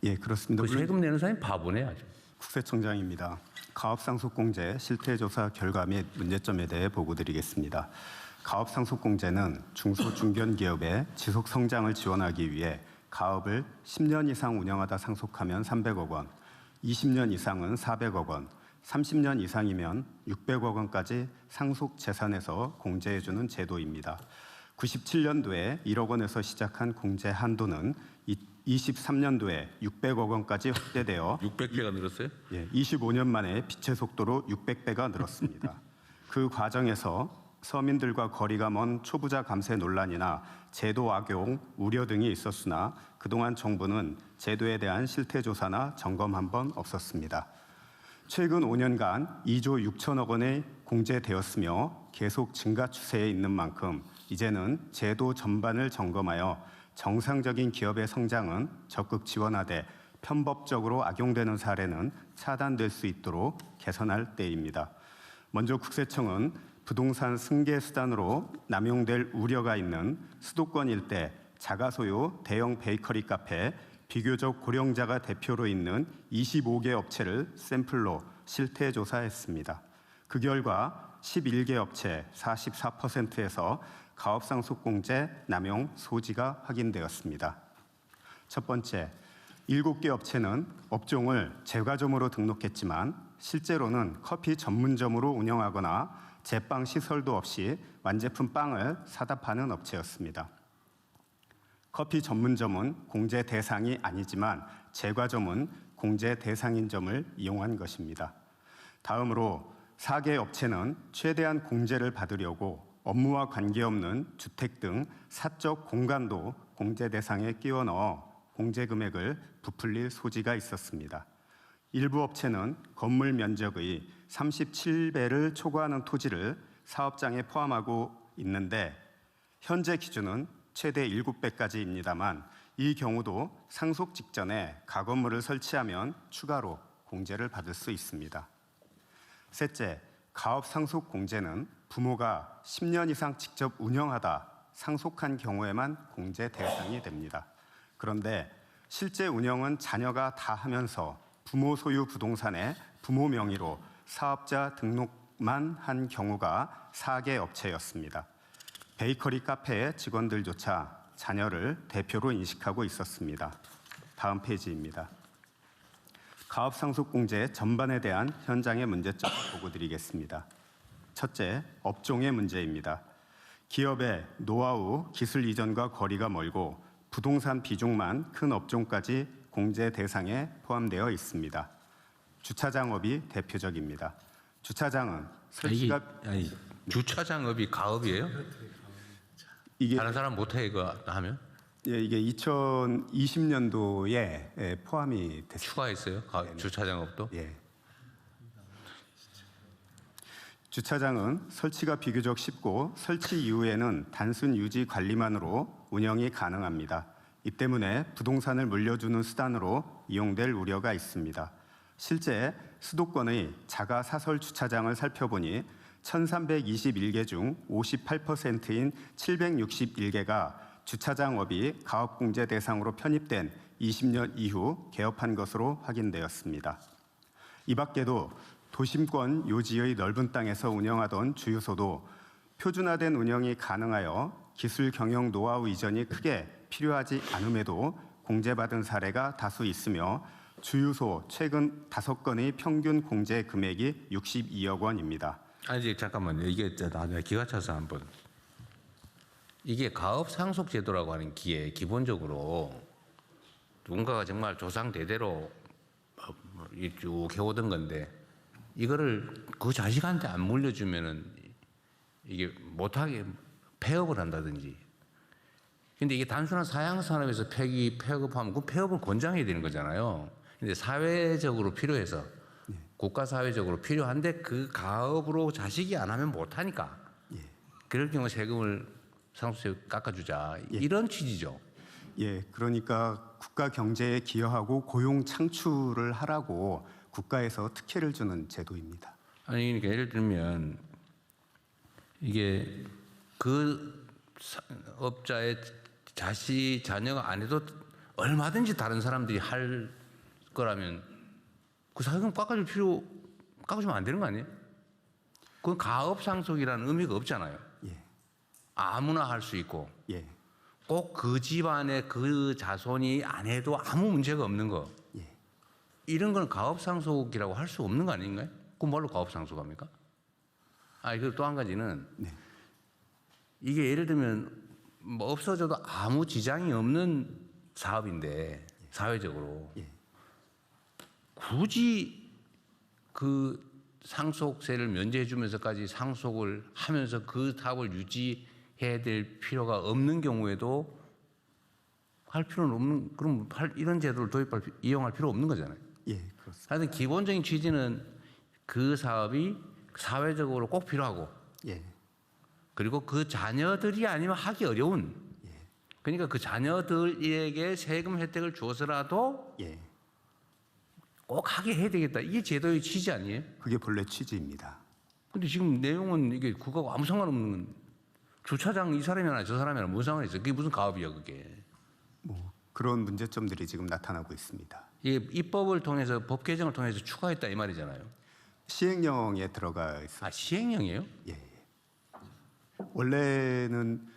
예, 그렇습니다. 그 세금 내는 사람이 바보네 아주. 국세청장입니다. 가업상속공제 실태조사 결과 및 문제점에 대해 보고드리겠습니다. 가업상속공제는 중소중견기업의 지속성장을 지원하기 위해 가업을 10년 이상 운영하다 상속하면 300억 원, 20년 이상은 400억 원, 30년 이상이면 600억 원까지 상속 재산에서 공제해주는 제도입니다. 97년도에 1억 원에서 시작한 공제 한도는 23년도에 600억 원까지 확대되어 600배가 늘었어요? 예, 25년 만에 빛의 속도로 600배가 늘었습니다. 그 과정에서 서민들과 거리가 먼 초부자 감세 논란이나 제도 악용 우려 등이 있었으나 그동안 정부는 제도에 대한 실태조사나 점검 한 번 없었습니다. 최근 5년간 2조 6천억 원이 공제되었으며 계속 증가 추세에 있는 만큼 이제는 제도 전반을 점검하여 정상적인 기업의 성장은 적극 지원하되 편법적으로 악용되는 사례는 차단될 수 있도록 개선할 때입니다. 먼저 국세청은 부동산 승계 수단으로 남용될 우려가 있는 수도권 일대 자가소유 대형 베이커리 카페 비교적 고령자가 대표로 있는 25개 업체를 샘플로 실태 조사했습니다. 그 결과 11개 업체 44%에서 가업상속공제 남용 소지가 확인되었습니다. 첫 번째, 7개 업체는 업종을 제과점으로 등록했지만 실제로는 커피 전문점으로 운영하거나 제빵 시설도 없이 완제품 빵을 사다 파는 업체였습니다. 커피 전문점은 공제 대상이 아니지만 제과점은 공제 대상인 점을 이용한 것입니다. 다음으로 4개 업체는 최대한 공제를 받으려고 업무와 관계없는 주택 등 사적 공간도 공제 대상에 끼워 넣어 공제 금액을 부풀릴 소지가 있었습니다. 일부 업체는 건물 면적의 37배를 초과하는 토지를 사업장에 포함하고 있는데 현재 기준은 최대 7배까지입니다만 이 경우도 상속 직전에 가건물을 설치하면 추가로 공제를 받을 수 있습니다. 셋째, 가업 상속 공제는 부모가 10년 이상 직접 운영하다 상속한 경우에만 공제 대상이 됩니다. 그런데 실제 운영은 자녀가 다 하면서 부모 소유 부동산에 부모 명의로 사업자 등록만 한 경우가 4개 업체였습니다. 베이커리 카페의 직원들조차 자녀를 대표로 인식하고 있었습니다. 다음 페이지입니다. 가업상속공제 전반에 대한 현장의 문제점을 보고드리겠습니다. 첫째, 업종의 문제입니다. 기업의 노하우, 기술 이전과 거리가 멀고 부동산 비중만 큰 업종까지 공제 대상에 포함되어 있습니다. 주차장업이 대표적입니다. 주차장은 설치가 주차장업이 가업이에요? 이게 다른 사람 못해 이거 하면? 예, 이게 2020년도에 포함이 됐습니다. 추가했어요? 주차장업도? 예. 주차장은 설치가 비교적 쉽고 설치 이후에는 단순 유지 관리만으로 운영이 가능합니다. 이 때문에 부동산을 물려주는 수단으로 이용될 우려가 있습니다. 실제 수도권의 자가 사설 주차장을 살펴보니 1321개 중 58%인 761개가 주차장업이 가업공제 대상으로 편입된 20년 이후 개업한 것으로 확인되었습니다. 이 밖에도 도심권 요지의 넓은 땅에서 운영하던 주유소도 표준화된 운영이 가능하여 기술 경영 노하우 이전이 크게 필요하지 않음에도 공제받은 사례가 다수 있으며 주유소 최근 5건의 평균 공제 금액이 62억 원입니다. 아니 잠깐만요. 이게 나중에 기가 차서 한번. 이게 가업 상속 제도라고 하는 기에 기본적으로 누군가가 정말 조상 대대로 쭉 해오던 건데 이거를 그 자식한테 안 물려주면은 이게 못하게 폐업을 한다든지. 근데 이게 단순한 사양산업에서 폐업하면 그 폐업을 권장해야 되는 거잖아요. 근데 사회적으로 필요해서 국가 사회적으로 필요한데 그 가업으로 자식이 안 하면 못하니까 그럴 경우 세금을 상속세 깎아주자 이런 취지죠. 예, 그러니까 국가 경제에 기여하고 고용 창출을 하라고 국가에서 특혜를 주는 제도입니다. 아니 그러니까 예를 들면 이게 그 업자의 자녀가 안 해도 얼마든지 다른 사람들이 할 거라면 그 사회금 깎아주면 안 되는 거 아니에요? 그건 가업상속이라는 의미가 없잖아요. 예. 아무나 할 수 있고 예. 꼭 그 집안의 그 자손이 안 해도 아무 문제가 없는 거. 예. 이런 건 가업상속이라고 할 수 없는 거 아닌가요? 그럼 뭘로 가업상속합니까? 그리고 또 한 가지는 네. 이게 예를 들면 뭐 없어져도 아무 지장이 없는 사업인데 사회적으로 예. 굳이 그 상속세를 면제해 주면서까지 상속을 하면서 그 사업을 유지해야 될 필요가 없는 경우에도 할 필요는 없는, 그럼 이런 제도를 이용할 필요 없는 거잖아요. 예, 그렇습니다. 하여튼 기본적인 취지는 그 사업이 사회적으로 꼭 필요하고 예. 그리고 그 자녀들이 아니면 하기 어려운, 그러니까 그 자녀들에게 세금 혜택을 주어서라도 예. 꼭 하게 해야 되겠다. 이게 제도의 취지 아니에요? 그게 본래 취지입니다. 근데 지금 내용은 이게 그거하고 아무 상관없는, 주차장 이 사람이 하나 저 사람이 하나 무슨 상관이 있어요? 그게 무슨 가업이야 그게. 뭐 그런 문제점들이 지금 나타나고 있습니다. 이게 입법을 통해서 법 개정을 통해서 추가했다 이 말이잖아요. 시행령에 들어가 있습니다. 시행령이에요? 예. 원래는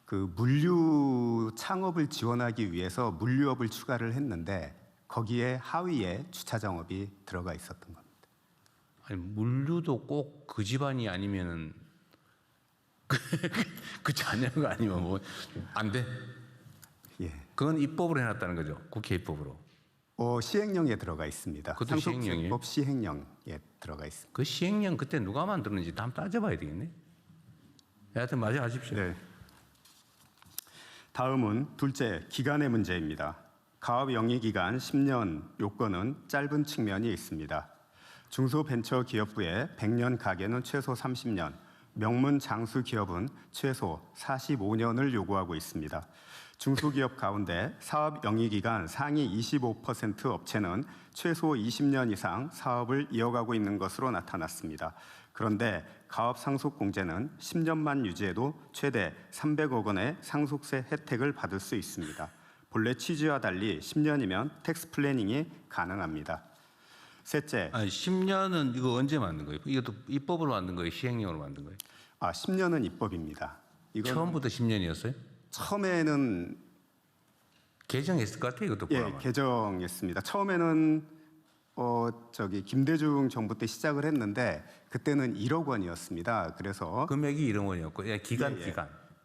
그 물류 창업을 지원하기 위해서 물류업을 추가를 했는데 거기에 하위에 주차장업이 들어가 있었던 겁니다. 아니 물류도 꼭 그 집안이 아니면은 그 자녀가 아니면 뭐 안 돼. 예. 그건 입법으로 해놨다는 거죠. 국회 입법으로. 시행령에 들어가 있습니다. 그것도 시행령이에요? 상속세법 시행령에 들어가 있습니다. 그 시행령 그때 누가 만들었는지 다 한번 따져봐야 되겠네. 하여튼 맞아 하십시오. 네. 다음은 둘째, 기간의 문제입니다. 가업 영위 기간 10년 요건은 짧은 측면이 있습니다. 중소벤처기업부의 100년 가계는 최소 30년, 명문 장수 기업은 최소 45년을 요구하고 있습니다. 중소기업 가운데 사업 영위 기간 상위 25% 업체는 최소 20년 이상 사업을 이어가고 있는 것으로 나타났습니다. 그런데 가업 상속 공제는 10년만 유지해도 최대 300억 원의 상속세 혜택을 받을 수 있습니다. 본래 취지와 달리 10년이면 텍스 플래닝이 가능합니다. 셋째, 10년은 이거 언제 만든 거예요? 이것도 입법으로 만든 거예요? 시행령으로 만든 거예요? 10년은 입법입니다. 이건 처음부터 10년이었어요? 처음에는 개정했을 것 같아요. 이것도 보라면. 개정했습니다. 처음에는 김대중 정부 때 시작을 했는데 그때는 1억 원이었습니다. 그래서 금액이 1억 원이었고 기간.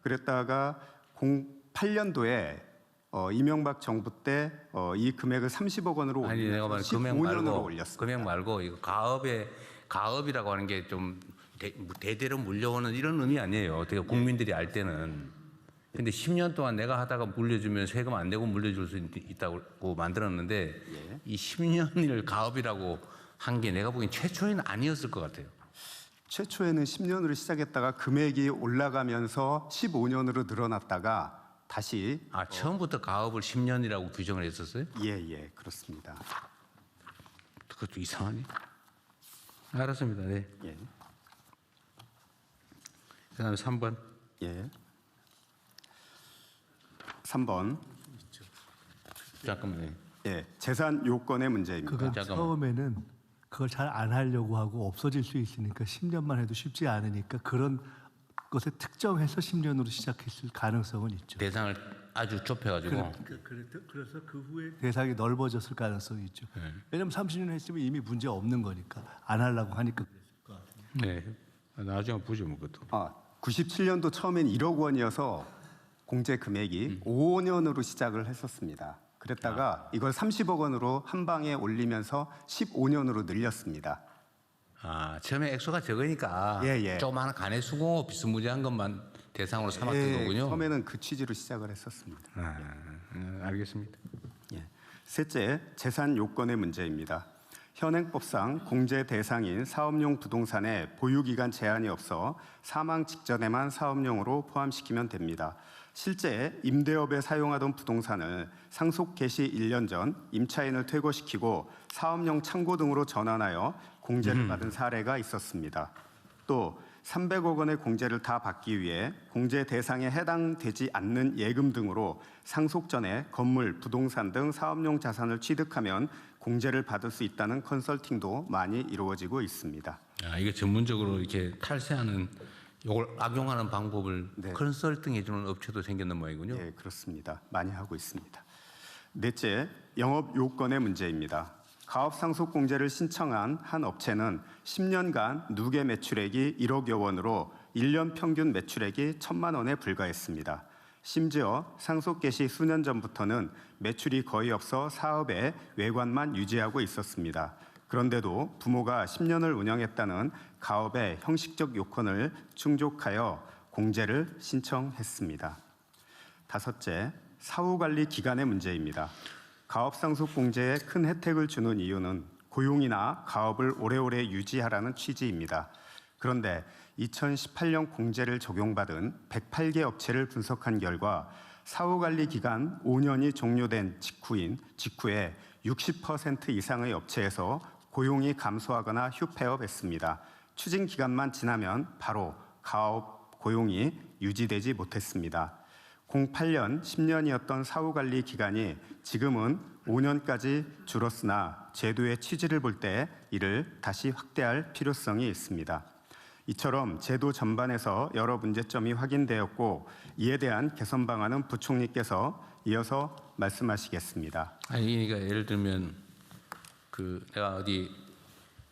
그랬다가 08년도에 이명박 정부 때 이 금액을 30억 원으로 아니 내가 말한 올려서 금액 15년으로 말고 올렸습니다. 금액 말고 이거 가업이라고 하는 게 좀 대대로 물려오는 이런 의미 아니에요. 어떻게 국민들이 알 때는. 근데 10년 동안 내가 하다가 물려주면 세금 안 내고 물려줄 수 있다고 만들었는데 이 10년을 가업이라고 한 게 내가 보기엔 최초에는 아니었을 것 같아요. 최초에는 10년으로 시작했다가 금액이 올라가면서 15년으로 늘어났다가 다시 처음부터 가업을 10년이라고 규정을 했었어요? 예, 그렇습니다. 그것도 이상하네. 알았습니다. 네. 예. 그다음에 3번. 예. 3번. 잠깐만요. 예, 재산 요건의 문제입니다. 그건 잠깐만. 처음에는 그걸 잘 안 하려고 하고 없어질 수 있으니까 10년만 해도 쉽지 않으니까 그런 것에 특정해서 10년으로 시작했을 가능성은 있죠. 대상을 아주 좁혀가지고. 그래서 그 후에 대상이 넓어졌을 가능성이 있죠. 왜냐하면 30년 했으면 이미 문제 없는 거니까 안 하려고 하니까 그랬을 것 같아요. 네. 나중에 보죠, 뭐 그것도. 97년도 처음엔 1억 원이어서 공제 금액이 5년으로 시작을 했었습니다. 그랬다가 이걸 30억 원으로 한 방에 올리면서 15년으로 늘렸습니다. 처음에 액수가 적으니까 예. 조그마한 간의 수공업 비스무리한 것만 대상으로 삼았던 거군요. 처음에는 그 취지로 시작을 했었습니다. 알겠습니다. 예. 셋째, 재산 요건의 문제입니다. 현행법상 공제 대상인 사업용 부동산에 보유기간 제한이 없어 사망 직전에만 사업용으로 포함시키면 됩니다. 실제 임대업에 사용하던 부동산을 상속 개시 1년 전 임차인을 퇴거시키고 사업용 창고 등으로 전환하여 공제를 받은 사례가 있었습니다. 또 300억 원의 공제를 다 받기 위해 공제 대상에 해당되지 않는 예금 등으로 상속 전에 건물, 부동산 등 사업용 자산을 취득하면 공제를 받을 수 있다는 컨설팅도 많이 이루어지고 있습니다. 이게 전문적으로 이렇게 탈세하는 이걸 악용하는 방법을 네. 컨설팅 해주는 업체도 생겼는 모양이군요. 예, 그렇습니다. 많이 하고 있습니다. 넷째, 영업 요건의 문제입니다. 가업 상속 공제를 신청한 한 업체는 10년간 누계 매출액이 1억여 원으로 1년 평균 매출액이 1,000만 원에 불과했습니다. 심지어 상속 개시 수년 전부터는 매출이 거의 없어 사업의 외관만 유지하고 있었습니다. 그런데도 부모가 10년을 운영했다는 가업의 형식적 요건을 충족하여 공제를 신청했습니다. 다섯째, 사후관리 기간의 문제입니다. 가업 상속 공제에 큰 혜택을 주는 이유는 고용이나 가업을 오래오래 유지하라는 취지입니다. 그런데 2018년 공제를 적용받은 108개 업체를 분석한 결과 사후관리 기간 5년이 종료된 직후에 60% 이상의 업체에서 고용이 감소하거나 휴폐업했습니다. 추진 기간만 지나면 바로 가업 고용이 유지되지 못했습니다. 08년 10년이었던 사후관리 기간이 지금은 5년까지 줄었으나 제도의 취지를 볼 때 이를 다시 확대할 필요성이 있습니다. 이처럼 제도 전반에서 여러 문제점이 확인되었고 이에 대한 개선 방안은 부총리께서 이어서 말씀하시겠습니다. 그러니까 예를 들면 내가 어디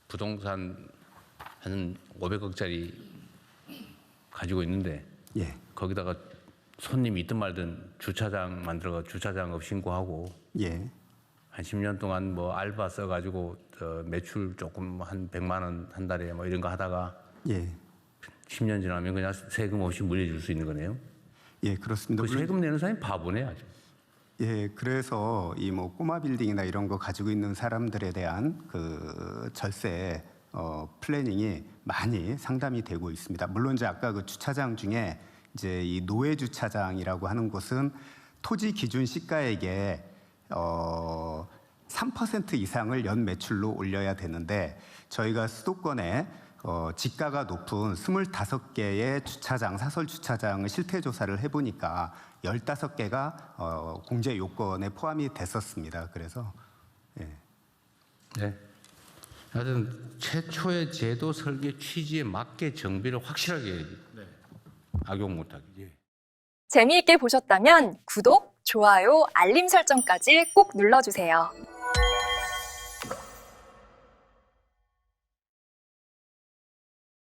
부동산 한 500억짜리 가지고 있는데 예, 거기다가 손님이 있든 말든 주차장 만들어가 주차장업 신고하고 예, 한 10년 동안 뭐 알바 써가지고 매출 조금 한 100만 원 한 달에 뭐 이런 거 하다가 예, 10년 지나면 그냥 세금 없이 물려줄 수 있는 거네요. 예, 그렇습니다. 그 세금 내는 사람이 바보네 아주. 예, 그래서 이 뭐 꼬마 빌딩이나 이런 거 가지고 있는 사람들에 대한 그 절세 플래닝이 많이 상담이 되고 있습니다. 물론 이제 아까 그 주차장 중에 이제 이 노예 주차장이라고 하는 곳은 토지 기준 시가액의 3% 이상을 연 매출로 올려야 되는데 저희가 수도권에 지가가 높은 25개의 주차장, 사설 주차장을 실태 조사를 해보니까 15개가 공제 요건에 포함이 됐었습니다. 그래서 예. 네. 하여튼 최초의 제도 설계 취지에 맞게 정비를 확실하게 해야지. 악용 못하게. 재미있게 보셨다면 구독, 좋아요, 알림 설정까지 꼭 눌러주세요.